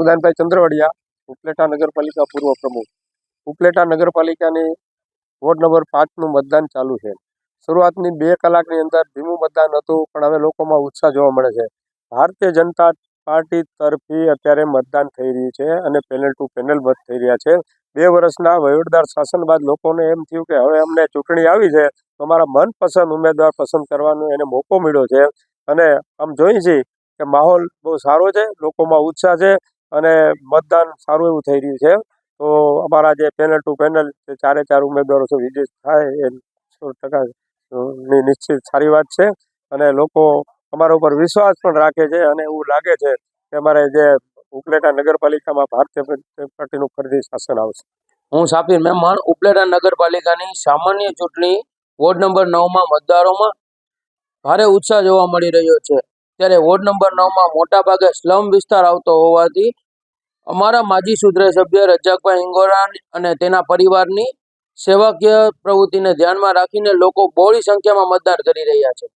પ્રદાનભાઈ ચંદ્રવડિયા, ઉપલેટા નગરપાલિકા પૂર્વ પ્રમુખ. ઉપલેટા નગરપાલિકાની વોર્ડ નંબર 5નું મતદાન ચાલુ છે. શરૂઆતની 2 કલાકની અંદર ધીમું મતદાન હતું, પણ હવે લોકોમાં ઉત્સાહ જોવા મળે છે. ભારતીય જનતા પાર્ટી તરફી અત્યારે મતદાન થઈ રહ્યું છે અને પેનલ ટુ પેનલ મત થઈ રહ્યા છે. 2 વર્ષના વહીવટદાર શાસન બાદ લોકોને એમ થયું કે હવે અમને ચૂંટણી આવી છે, અમારા મનપસંદ ઉમેદવાર પસંદ કરવાનો એને મોકો મળ્યો છે. અને આમ જોઈએ છીએ કે માહોલ બહુ સારો છે, લોકોમાં ઉત્સાહ છે અને મતદાન સારું એવું થઈ રહ્યું છે. તો અમારા જે પેનલ ટુ પેનલ 4 ઉમેદવારો છે વિજય થાય એ 100% નિશ્ચિત સારી વાત છે. અને લોકો અમારા ઉપર વિશ્વાસ પણ રાખે છે અને એવું લાગે છે કે અમારે જે ઉપલેટા નગરપાલિકામાં ભારતીય જનતા પાર્ટીનું ફરીથી શાસન આવશે. હું સાફીર મહેમાન, ઉપલેટા નગરપાલિકાની સામાન્ય ચૂંટણી વોર્ડ નંબર 9માં મતદારોમાં ભારે ઉત્સાહ જોવા મળી રહ્યો છે. ત્યારે વોર્ડ નંબર 9માં મોટાભાગે સ્લમ વિસ્તાર આવતો હોવાથી અમારા માજી સુધરે સભ્ય રજાકભાઈ હિંગોરા અને તેના પરિવારની સેવાકીય પ્રવૃત્તિને ધ્યાનમાં રાખીને લોકો બહોળી સંખ્યામાં મતદાન કરી રહ્યા છે.